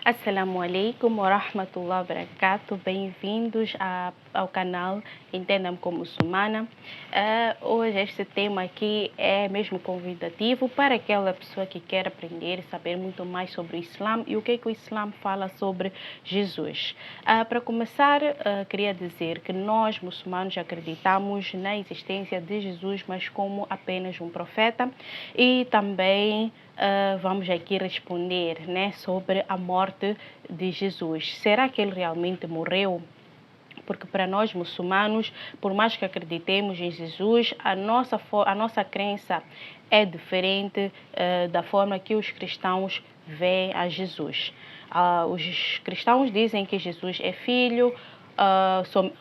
Assalamu alaikum wa rahmatullahi wa barakatuh. Bem-vindos ao canal Entenda-me como Muçulmana. Hoje este tema aqui é mesmo convidativo para aquela pessoa que quer aprender e saber muito mais sobre o Islã e o que o Islã fala sobre Jesus. Para começar, queria dizer que nós muçulmanos acreditamos na existência de Jesus, mas como apenas um profeta, e também vamos aqui responder, sobre a morte de Jesus. Será que ele realmente morreu? Porque para nós muçulmanos, por mais que acreditemos em Jesus, a nossa crença é diferente da forma que os cristãos veem a Jesus. Os cristãos dizem que Jesus é filho,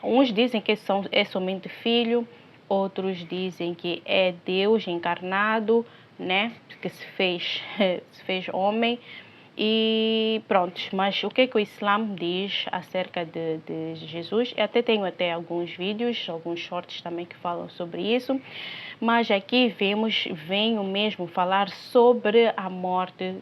uns dizem que é somente filho, outros dizem que é Deus encarnado, que se fez homem. E pronto, mas o que o Islã diz acerca de Jesus? Eu até tenho alguns vídeos, alguns shorts também que falam sobre isso, mas aqui venho mesmo falar sobre a morte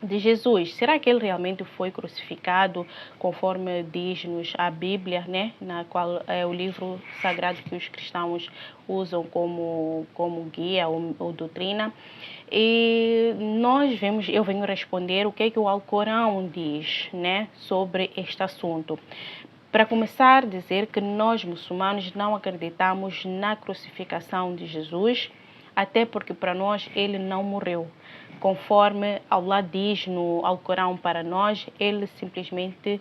de Jesus. Será que ele realmente foi crucificado, conforme diz-nos a Bíblia, na qual é o livro sagrado que os cristãos usam como guia ou doutrina? E eu venho responder o que o Alcorão diz, sobre este assunto. Para começar, dizer que nós muçulmanos não acreditamos na crucificação de Jesus, até porque para nós ele não morreu. Conforme Allah diz no Alcorão para nós, ele simplesmente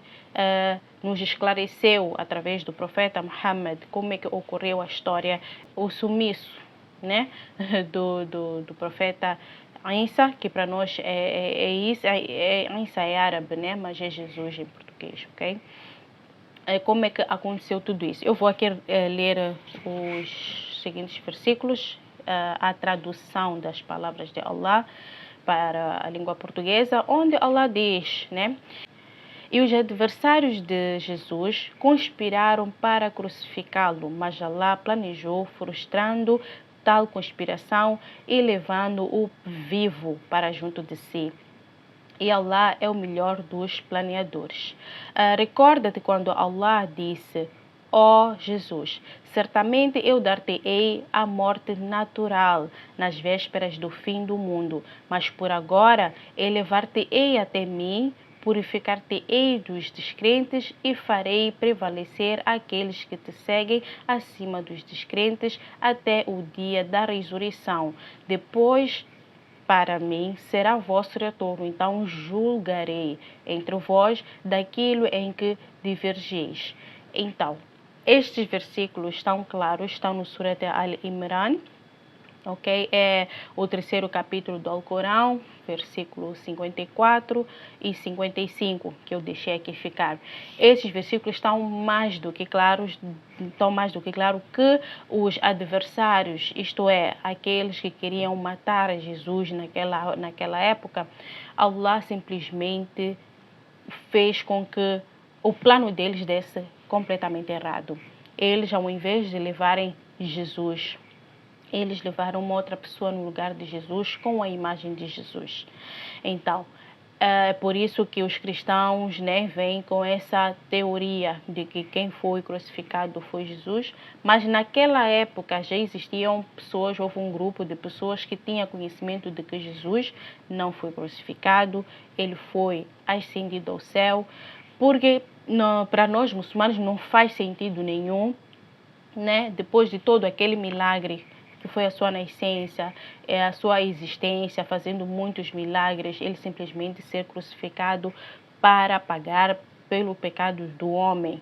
nos esclareceu através do profeta Muhammad como é que ocorreu a história, o sumiço, do profeta Isa, que para nós Isa é árabe, mas é Jesus em português, ok? Como é que aconteceu tudo isso? Eu vou aqui ler os seguintes versículos, a tradução das palavras de Allah para a língua portuguesa, onde Allah diz, E os adversários de Jesus conspiraram para crucificá-lo, mas Allah planejou, frustrando tal conspiração e levando-o vivo para junto de si. E Allah é o melhor dos planeadores. Recorda-te quando Allah disse: Ó Jesus, certamente eu dar-te-ei a morte natural nas vésperas do fim do mundo, mas por agora elevar-te-ei até mim, purificar-te-ei dos descrentes e farei prevalecer aqueles que te seguem acima dos descrentes até o dia da ressurreição. Depois, para mim será vosso retorno, então julgarei entre vós daquilo em que divergeis. Então, estes versículos estão claros, estão no Surat Al-Imran, ok? É o terceiro capítulo do Alcorão, versículo 54 e 55, que eu deixei aqui ficar. Esses versículos estão mais do que claros, que os adversários, isto é, aqueles que queriam matar Jesus naquela época, Allah simplesmente fez com que o plano deles desse completamente errado. Eles, ao invés de levarem Jesus, eles levaram uma outra pessoa no lugar de Jesus com a imagem de Jesus. Então, é por isso que os cristãos vêm com essa teoria de que quem foi crucificado foi Jesus, mas naquela época já existiam pessoas, houve um grupo de pessoas que tinha conhecimento de que Jesus não foi crucificado, ele foi ascendido ao céu, porque para nós muçulmanos não faz sentido nenhum, depois de todo aquele milagre que foi a sua nascença, a sua existência, fazendo muitos milagres, ele simplesmente ser crucificado para pagar pelo pecado do homem,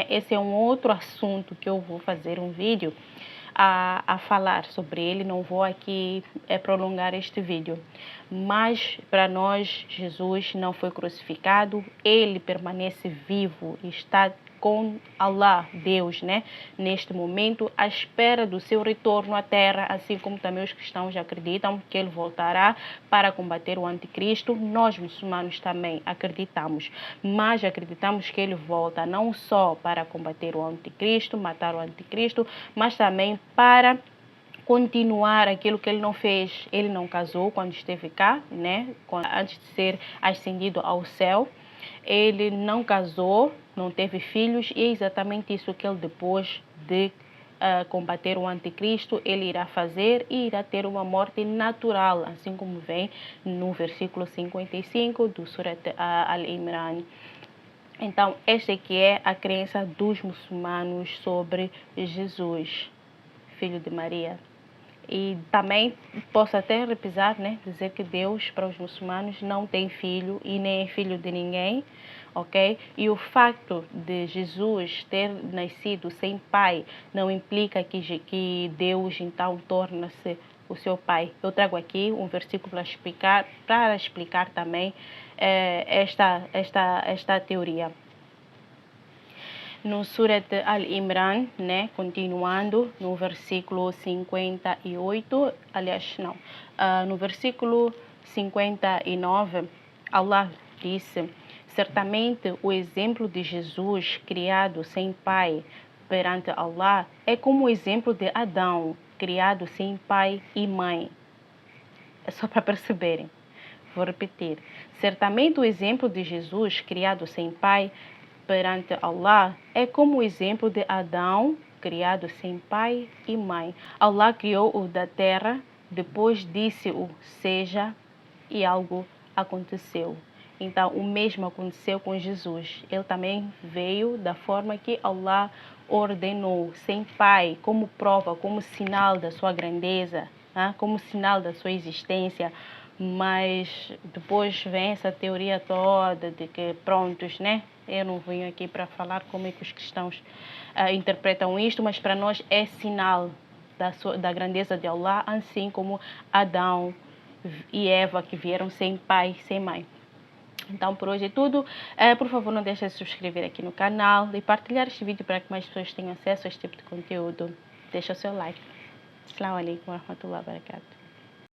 Esse é um outro assunto que eu vou fazer um vídeo a falar sobre ele, não vou aqui prolongar este vídeo. Mas para nós, Jesus não foi crucificado, ele permanece vivo e está com Allah, Deus, neste momento, à espera do seu retorno à Terra, assim como também os cristãos acreditam que ele voltará para combater o anticristo. Nós, muçulmanos, também acreditamos, mas acreditamos que ele volta não só para combater o anticristo, matar o anticristo, mas também para continuar aquilo que ele não fez. Ele não casou quando esteve cá, né? Antes de ser ascendido ao céu. Ele não casou, não teve filhos, e é exatamente isso que ele, depois de combater o anticristo, ele irá fazer e irá ter uma morte natural, assim como vem no versículo 55 do Surat Al-Imran. Então, esta aqui é a crença dos muçulmanos sobre Jesus, filho de Maria. E também posso até repisar, né, dizer que Deus, para os muçulmanos, não tem filho e nem é filho de ninguém, ok? E o facto de Jesus ter nascido sem pai não implica que Deus então torna-se o seu pai. Eu trago aqui um versículo para explicar também esta teoria. No Surat Al-Imran, né, continuando no versículo 58, aliás, não, no versículo 59, Allah disse: certamente o exemplo de Jesus, criado sem pai perante Allah, é como o exemplo de Adão, criado sem pai e mãe. É só para perceberem. Vou repetir. Certamente o exemplo de Jesus, criado sem pai perante Allah, é como o exemplo de Adão, criado sem pai e mãe. Allah criou-o da terra, depois disse-o seja, e algo aconteceu. Então, o mesmo aconteceu com Jesus. Ele também veio da forma que Allah ordenou, sem pai, como prova, como sinal da sua grandeza, como sinal da sua existência. Mas depois vem essa teoria toda de que, prontos, né? Eu não venho aqui para falar como é que os cristãos interpretam isto, mas para nós é sinal da grandeza de Allah, assim como Adão e Eva, que vieram sem pai, sem mãe. Então, por hoje é tudo. Por favor, não deixe de se inscrever aqui no canal e partilhar este vídeo para que mais pessoas tenham acesso a este tipo de conteúdo. Deixa o seu like. Assalamu alaikum wa rahmatullahi wa barakatuh.